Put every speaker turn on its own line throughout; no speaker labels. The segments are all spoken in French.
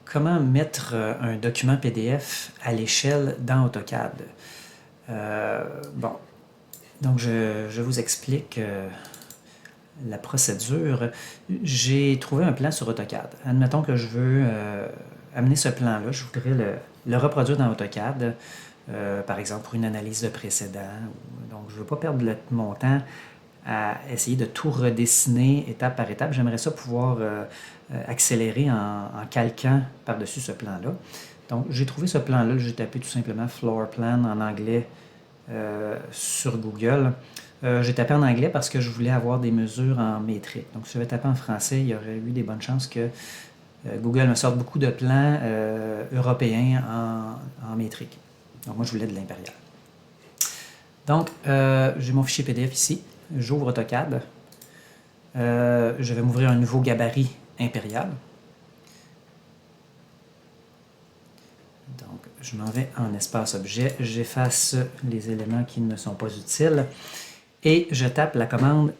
Comment mettre un document PDF à l'échelle dans AutoCAD? Bon, donc je vous explique la procédure. J'ai trouvé un plan sur AutoCAD. Admettons que je veux amener ce plan-là, je voudrais le reproduire dans AutoCAD, par exemple pour une analyse de précédent. Donc, je ne veux pas perdre mon temps à essayer de tout redessiner étape par étape. J'aimerais ça pouvoir accélérer en calquant par-dessus ce plan-là. Donc, j'ai trouvé ce plan-là, j'ai tapé tout simplement floor plan en anglais sur Google. J'ai tapé en anglais parce que je voulais avoir des mesures en métrique. Donc, si j'avais tapé en français, il y aurait eu des bonnes chances que Google me sorte beaucoup de plans européens en métrique. Donc, moi, je voulais de l'impérial. Donc, j'ai mon fichier PDF ici. J'ouvre AutoCAD. Je vais m'ouvrir un nouveau gabarit impérial. Donc, je m'en vais en espace objet. J'efface les éléments qui ne me sont pas utiles. Et je tape la commande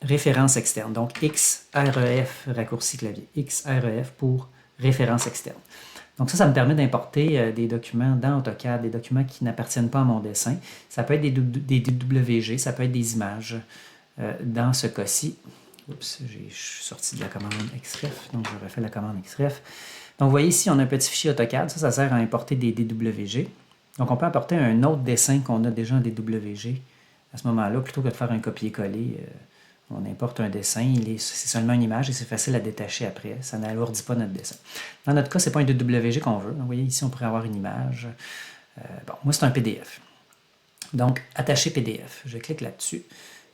référence externe. Donc, XREF, raccourci clavier. XREF pour référence externe. Donc ça me permet d'importer des documents dans AutoCAD, des documents qui n'appartiennent pas à mon dessin. Ça peut être des DWG, ça peut être des images. Dans ce cas-ci, oups, je suis sorti de la commande XREF, donc je refais la commande XREF. Donc vous voyez ici, on a un petit fichier AutoCAD, ça sert à importer des DWG. Donc on peut importer un autre dessin qu'on a déjà en DWG à ce moment-là, plutôt que de faire un copier-coller. On importe un dessin, c'est seulement une image et c'est facile à détacher après. Ça n'alourdit pas notre dessin. Dans notre cas, ce n'est pas un DWG qu'on veut. Vous voyez, ici, on pourrait avoir une image. Bon, moi, c'est un PDF. Donc, attacher PDF. Je clique là-dessus.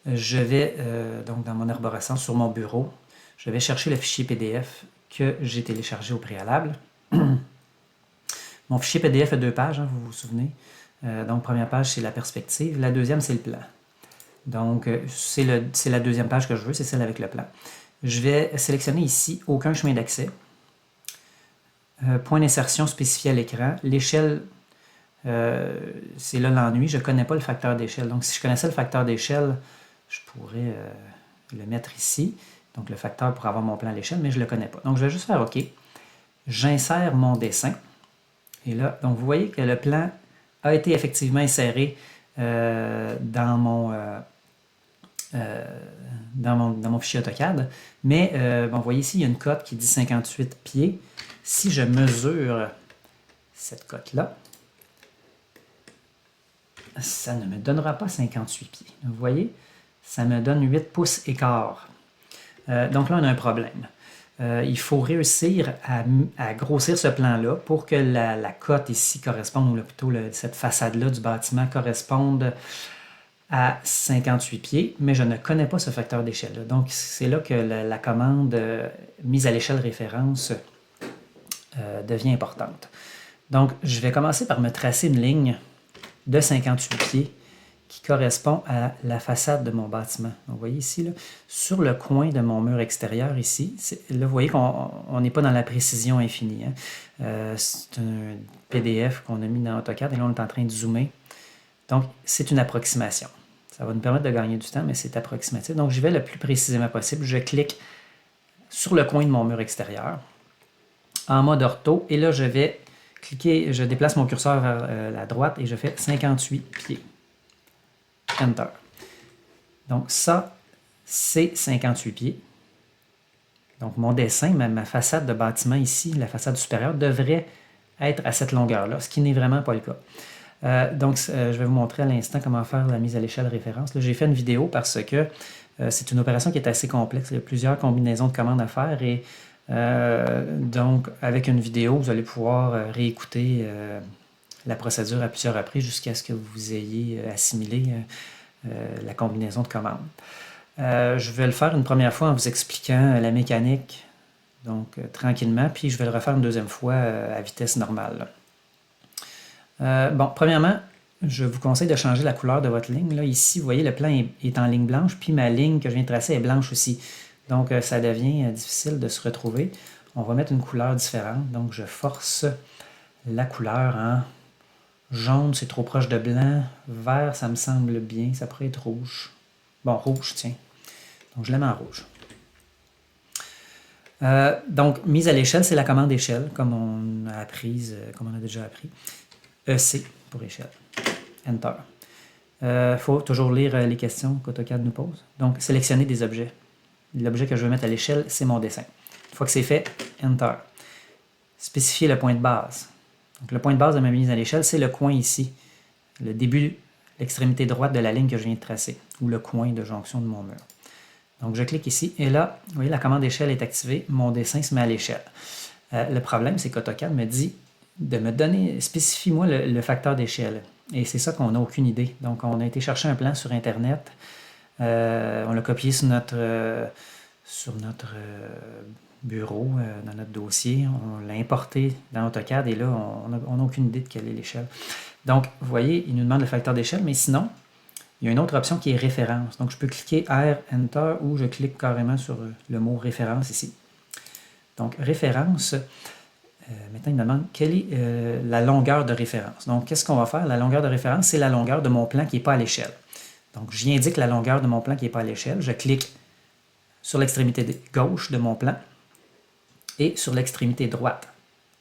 Je vais, donc, dans mon arborescence, sur mon bureau, je vais chercher le fichier PDF que j'ai téléchargé au préalable. Mon fichier PDF a 2 pages, hein, vous vous souvenez. Donc, première page, c'est la perspective. La deuxième, c'est le plan. Donc, c'est la deuxième page que je veux, c'est celle avec le plan. Je vais sélectionner ici « Aucun chemin d'accès ». Point d'insertion spécifié à l'écran. L'échelle, c'est là l'ennui. Je ne connais pas le facteur d'échelle. Donc, si je connaissais le facteur d'échelle, je pourrais le mettre ici. Donc, le facteur pour avoir mon plan à l'échelle, mais je ne le connais pas. Donc, je vais juste faire OK. J'insère mon dessin. Et là, donc, vous voyez que le plan a été effectivement inséré dans mon fichier AutoCAD. Mais, bon, vous voyez ici, il y a une cote qui dit 58 pieds. Si je mesure cette cote-là, ça ne me donnera pas 58 pieds. Vous voyez, ça me donne 8 pouces et quart. Donc là, on a un problème. Il faut réussir à grossir ce plan-là pour que la cote ici corresponde, ou plutôt cette façade-là du bâtiment corresponde à 58 pieds, mais je ne connais pas ce facteur d'échelle. Donc, c'est là que la commande mise à l'échelle référence devient importante. Donc, je vais commencer par me tracer une ligne de 58 pieds qui correspond à la façade de mon bâtiment. Donc, vous voyez ici, là, sur le coin de mon mur extérieur ici, là, vous voyez qu'on n'est pas dans la précision infinie. Hein. C'est un PDF qu'on a mis dans AutoCAD et là, on est en train de zoomer. Donc, c'est une approximation. Ça va nous permettre de gagner du temps, mais c'est approximatif. Donc, j'y vais le plus précisément possible. Je clique sur le coin de mon mur extérieur en mode ortho et là, je vais cliquer, je déplace mon curseur vers la droite et je fais 58 pieds. Enter. Donc, ça, c'est 58 pieds. Donc, mon dessin, ma façade de bâtiment ici, la façade supérieure, devrait être à cette longueur-là, ce qui n'est vraiment pas le cas. Donc, je vais vous montrer à l'instant comment faire la mise à l'échelle référence. J'ai fait une vidéo parce que c'est une opération qui est assez complexe. Il y a plusieurs combinaisons de commandes à faire et donc, avec une vidéo, vous allez pouvoir réécouter la procédure à plusieurs reprises jusqu'à ce que vous ayez assimilé la combinaison de commandes. Je vais le faire une première fois en vous expliquant la mécanique, donc tranquillement, puis je vais le refaire une deuxième fois à vitesse normale. Bon, premièrement, je vous conseille de changer la couleur de votre ligne. Là, ici, vous voyez, le plan est en ligne blanche, puis ma ligne que je viens de tracer est blanche aussi. Donc, ça devient difficile de se retrouver. On va mettre une couleur différente. Donc, je force la couleur en jaune, c'est trop proche de blanc. Vert, ça me semble bien. Ça pourrait être rouge. Bon, rouge, tiens. Donc, je la mets en rouge. Donc, mise à l'échelle, c'est la commande échelle, comme on a apprise, comme on a déjà appris. EC pour échelle. Enter. Il faut toujours lire les questions qu'AutoCAD nous pose. Donc, sélectionner des objets. L'objet que je veux mettre à l'échelle, c'est mon dessin. Une fois que c'est fait, Enter. Spécifier le point de base. Donc, le point de base de ma mise à l'échelle, c'est le coin ici. Le début, l'extrémité droite de la ligne que je viens de tracer, ou le coin de jonction de mon mur. Donc, je clique ici, et là, vous voyez, la commande échelle est activée, mon dessin se met à l'échelle. Le problème, c'est qu'AutoCAD me dit de me donner, spécifie-moi le facteur d'échelle. Et c'est ça qu'on n'a aucune idée. Donc, on a été chercher un plan sur Internet, on l'a copié sur notre bureau, dans notre dossier, on l'a importé dans AutoCAD, et là, on n'a aucune idée de quelle est l'échelle. Donc, vous voyez, il nous demande le facteur d'échelle, mais sinon, il y a une autre option qui est référence. Donc, je peux cliquer R, Enter, ou je clique carrément sur le mot référence ici. Donc, référence, maintenant, il me demande quelle est la longueur de référence. Donc, qu'est-ce qu'on va faire? La longueur de référence, c'est la longueur de mon plan qui n'est pas à l'échelle. Donc, j'y indique la longueur de mon plan qui n'est pas à l'échelle. Je clique sur l'extrémité gauche de mon plan et sur l'extrémité droite.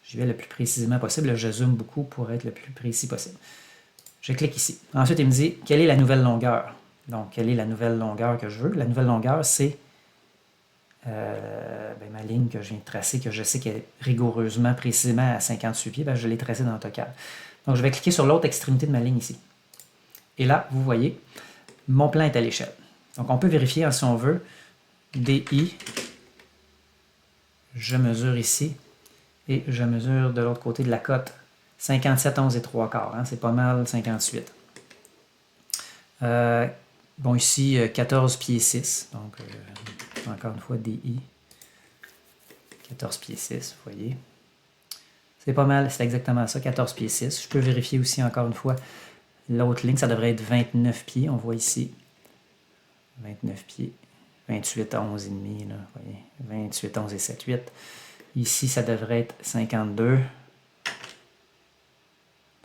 Je vais le plus précisément possible. Je zoome beaucoup pour être le plus précis possible. Je clique ici. Ensuite, il me dit quelle est la nouvelle longueur. Donc, quelle est la nouvelle longueur que je veux? La nouvelle longueur, c'est ma ligne que je viens de tracer, que je sais qu'elle est rigoureusement, précisément à 58 pieds. Je l'ai tracée dans AutoCAD. Donc, je vais cliquer sur l'autre extrémité de ma ligne ici. Et là, vous voyez, mon plan est à l'échelle. Donc, on peut vérifier, si on veut, DI, je mesure ici, et je mesure de l'autre côté de la cote 57, 11 et 3 quarts. Hein, c'est pas mal 58. Bon, ici, 14 pieds 6. Donc, encore une fois, DI. 14 pieds 6, vous voyez. C'est pas mal, c'est exactement ça, 14 pieds 6. Je peux vérifier aussi, encore une fois, l'autre ligne. Ça devrait être 29 pieds. On voit ici 29 pieds. 28, 11 et demi, là, vous voyez. 28, 11 et 7, 8. Ici, ça devrait être 52.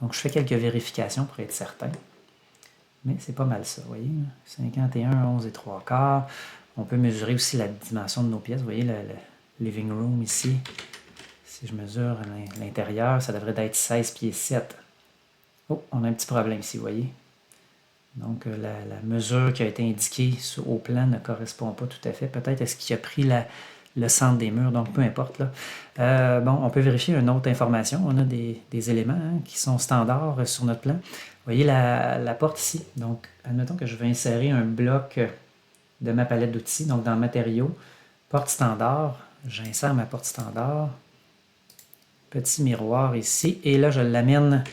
Donc, je fais quelques vérifications pour être certain. Mais c'est pas mal ça, vous voyez. 51, 11 et 3 quarts. On peut mesurer aussi la dimension de nos pièces. Vous voyez, le living room ici. Si je mesure l'intérieur, ça devrait être 16 pieds 7. Oh, on a un petit problème ici, vous voyez. Donc, la mesure qui a été indiquée au plan ne correspond pas tout à fait. Peut-être est-ce qu'il a pris le centre des murs, donc peu importe. Là. Bon, on peut vérifier une autre information. On a des éléments qui sont standards sur notre plan. Vous voyez la porte ici. Donc, admettons que je vais insérer un bloc de ma palette d'outils. Donc, dans Matériaux, porte standard. J'insère ma porte standard. Petit miroir ici. Et là, je l'amène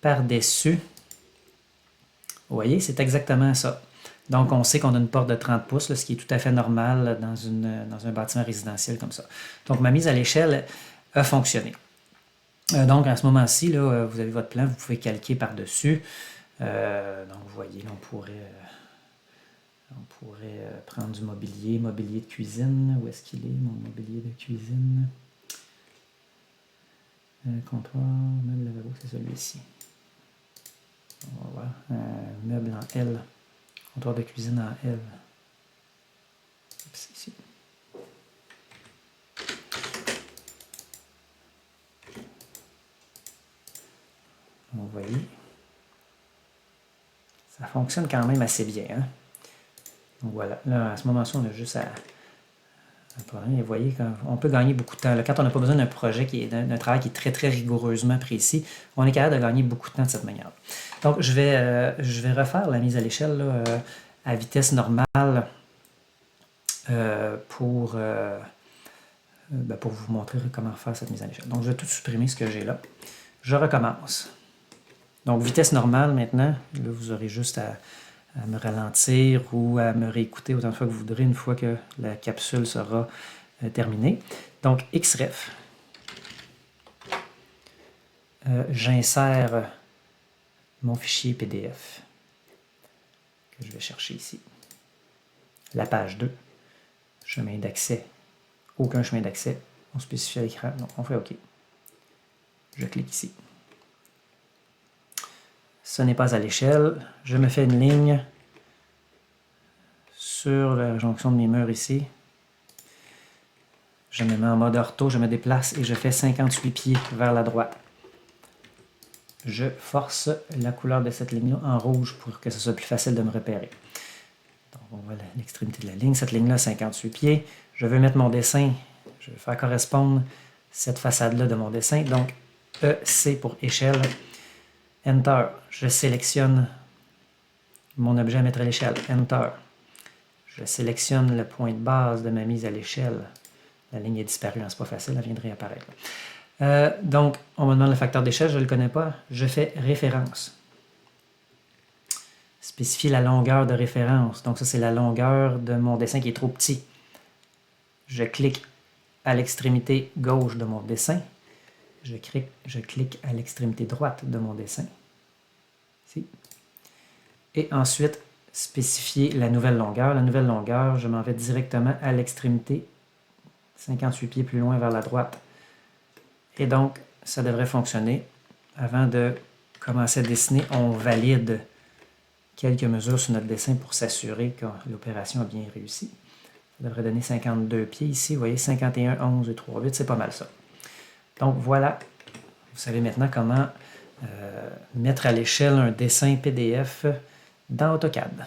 par-dessus. Vous voyez, c'est exactement ça. Donc, on sait qu'on a une porte de 30 pouces, là, ce qui est tout à fait normal dans un bâtiment résidentiel comme ça. Donc, ma mise à l'échelle a fonctionné. Donc, à ce moment-ci, là, vous avez votre plan, vous pouvez calquer par-dessus. Donc, vous voyez, là, on pourrait prendre du mobilier de cuisine. Où est-ce qu'il est, mon mobilier de cuisine? Comptoir, meuble lavabo, c'est celui-ci. On va voir. Meuble en L. Comptoir de cuisine en L. C'est ici. Vous voyez. Ça fonctionne quand même assez bien. Hein? Donc voilà. Là, à ce moment-ci, on a juste à vous voyez, on peut gagner beaucoup de temps. Là, quand on n'a pas besoin d'un projet d'un travail qui est très, très rigoureusement précis, on est capable de gagner beaucoup de temps de cette manière. Donc, je vais refaire la mise à l'échelle à vitesse normale pour vous montrer comment faire cette mise à l'échelle. Donc, je vais tout supprimer ce que j'ai là. Je recommence. Donc, vitesse normale maintenant. Là, vous aurez juste à me ralentir ou à me réécouter autant de fois que vous voudrez une fois que la capsule sera terminée. Donc, XREF. J'insère mon fichier PDF que je vais chercher ici. La page 2. Chemin d'accès. Aucun chemin d'accès. On spécifie à l'écran. Non, on fait OK. Je clique ici. Ce n'est pas à l'échelle. Je me fais une ligne sur la jonction de mes murs ici. Je me mets en mode ortho, je me déplace et je fais 58 pieds vers la droite. Je force la couleur de cette ligne-là en rouge pour que ce soit plus facile de me repérer. Donc, on voit l'extrémité de la ligne. Cette ligne-là, 58 pieds. Je veux mettre mon dessin, je veux faire correspondre cette façade-là de mon dessin. Donc, EC pour échelle. Enter. Je sélectionne mon objet à mettre à l'échelle. Enter. Je sélectionne le point de base de ma mise à l'échelle. La ligne est disparue, hein, c'est pas facile, elle vient de réapparaître. Donc, on me demande le facteur d'échelle, je ne le connais pas. Je fais référence. Spécifier la longueur de référence. Donc, ça, c'est la longueur de mon dessin qui est trop petit. Je clique à l'extrémité gauche de mon dessin. Je clique à l'extrémité droite de mon dessin. Ici. Et ensuite, spécifier la nouvelle longueur. La nouvelle longueur, je m'en vais directement à l'extrémité, 58 pieds plus loin vers la droite. Et donc, ça devrait fonctionner. Avant de commencer à dessiner, on valide quelques mesures sur notre dessin pour s'assurer que l'opération a bien réussi. Ça devrait donner 52 pieds ici. Vous voyez, 51, 11 et 3, 8, c'est pas mal ça. Donc voilà, vous savez maintenant comment mettre à l'échelle un dessin PDF dans AutoCAD.